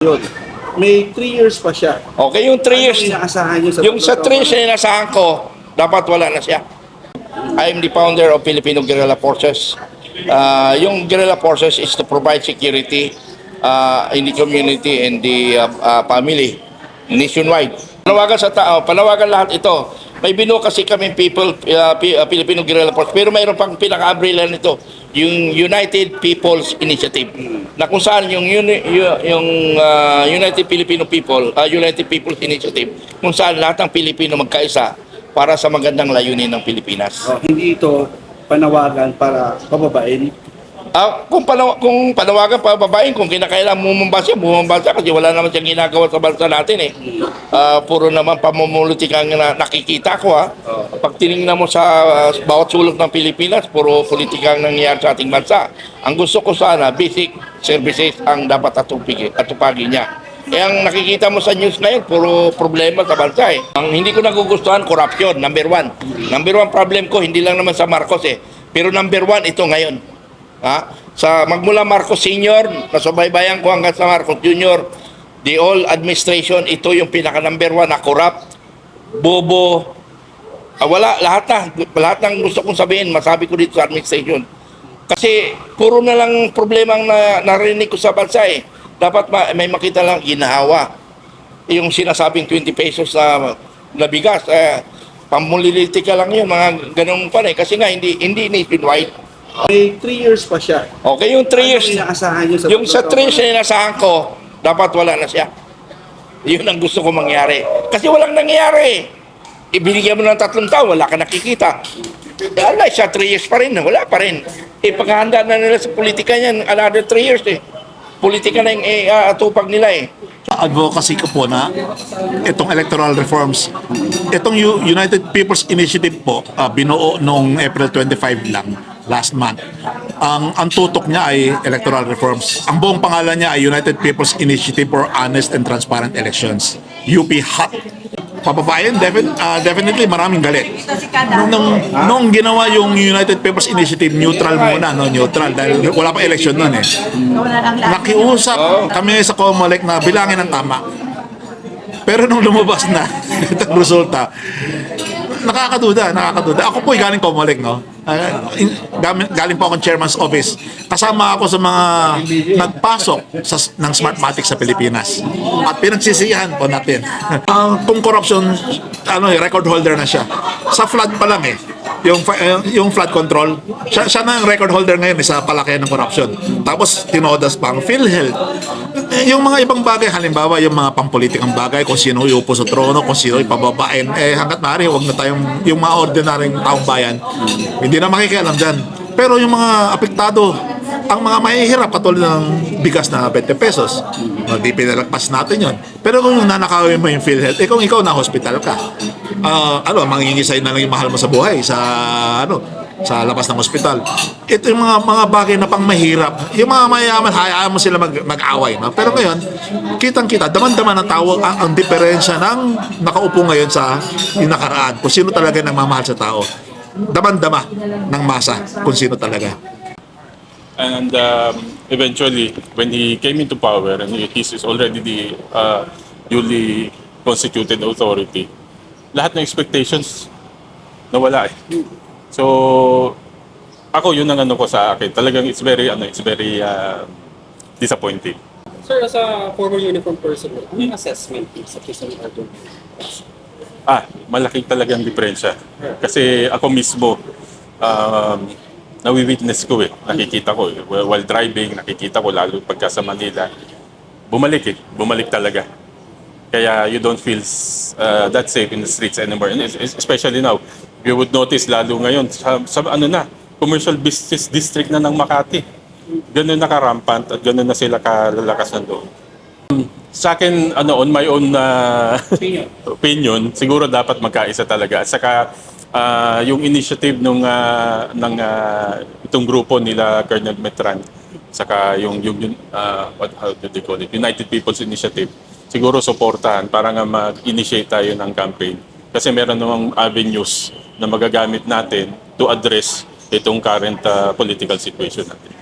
Yun. May 3 years pa siya. Okay, yung 3 years, Ano inaasahan niyo sa yung sa 3 years na inasahan ko, dapat wala na siya. I am the founder of Filipino Guerrilla Forces. Yung Guerrilla Forces is to provide security in the community and the family nationwide. Panawagan sa tao, panawagan lahat ito. May binuo kasi kami Filipino Guerrilla Force, pero mayroon pang pinaka-umbrella nito, yung United People's Initiative. Na kung saan yung United Filipino People, United People's Initiative, kung saan lahat ng Pilipino magkaisa para sa magandang layunin ng Pilipinas. Hindi ito panawagan para pababain. Kung panawagan pa babaeng, kung kinakailangan bumamba siya kasi wala naman siyang ginagawa sa bansa natin eh. Puro naman pamumulitika ang nakikita ko ha. Pag tinignan mo sa bawat sulok ng Pilipinas, puro politika ang nangyayari sa ating bansa. Ang gusto ko sana, basic services ang dapat atupagin niya. Ang nakikita mo sa news ngayon, puro problema sa bansa eh. Ang hindi ko nagugustuhan, corruption, number one. Number one problem ko, hindi lang naman sa Marcos eh. Pero number one, ito ngayon. Sa magmula Marcos Sr., nasubaybayan ko hanggang sa Marcos Jr., the whole administration, ito yung pinaka number one na corrupt, bobo, wala, lahat ng gusto kong sabihin, masabi ko dito sa administration. Kasi puro na lang problema ang narinig ko sa bansa eh. Dapat may makita lang ginahawa. Yung sinasabing 20 pesos na bigas, pamulilitika lang yun, mga ganun pa eh. Kasi nga hindi nationwide. May 3 years pa siya. Okay, yung 3 years, Ano inaasahan niyo sa yung sa 3 years na inasahan ko, dapat wala na siya. Yun ang gusto ko mangyari. Kasi walang nangyayari. Ibinigyan mo ng 3 taon, wala ka nakikita. Wala siya, 3 years pa rin, wala pa rin. Paghahanda na nila sa politika niyan, another 3 years eh. Politika na yung atupag nila eh. Advocacy ko po na itong electoral reforms. Itong United People's Initiative po, binuo noong April 25 lang, last month. Ang tutok niya ay electoral reforms. Ang buong pangalan niya ay United People's Initiative for Honest and Transparent Elections. UP-HOT. Pababayan, definitely maraming galit. Nung ginawa yung United People's Initiative, neutral muna, no? Neutral, dahil wala pa election nun eh. Nakiusap kami sa COMELEC na bilangin ang tama. Pero nung lumabas na itong resulta, nakakaduda. Ako po galing COMELEC, no? Galing po akong chairman's office. Kasama ako sa mga nagpasok ng Smartmatic sa Pilipinas. At pinagsisihan po natin. Kung corruption, record holder na siya. Sa flood pa lang eh. Yung flood control, siya na ang record holder ngayon sa palakihan ng corruption. Tapos tinodas pa ang PhilHealth. Yung mga ibang bagay, halimbawa yung mga pampolitikang bagay, kung sino iupo sa trono, kung sino ipababain, hanggat maaari, huwag na tayong, yung mga ordinaryong taong bayan, hindi na makikialam dyan. Pero yung mga apektado, ang mga mahihirap, katulad ng bigas na 20 pesos, hindi pinalagpas natin yon. Pero kung yung nanakawin mo yung PhilHealth, kung ikaw na hospital ka, mangingisay na lang yung mahal mo sa buhay, sa labas ng ospital. Ito yung mga bagay na pang mahirap. Yung mga mayaman, hayaan mo sila mag-away. No? Pero ngayon, kitang-kita, daman-daman ng tao ang diferensya ng nakaupo ngayon sa yung nakaraan. Kung sino talaga nagmamahal sa tao. Daman-dama ng masa kung sino talaga. And eventually, when he came into power, and he is already the duly constituted authority, lahat ng expectations nawala eh. So, ako yun ang ko sa akin. Talagang it's very disappointing. Sir, as a former uniform person, yung assessment sa Quezon Urban? Malaking talagang diferensya. Kasi ako mismo, nawi-witness ko eh. Nakikita ko eh. While driving, nakikita ko lalo pagka sa Manila. Bumalik talaga. Kaya you don't feel that safe in the streets anymore. And especially now, you would notice lalo ngayon sa commercial business district na ng Makati. Ganun na karampant at ganun na sila kalalakas ng loob. Sa akin, on my own opinion, siguro dapat magkaisa talaga. At saka yung initiative ng itong grupo nila Colonel Metran, saka yung how do they call it? United People's Initiative, siguro suportahan para nga mag-initiate tayo ng campaign. Kasi meron namang avenues na magagamit natin to address itong current political situation natin.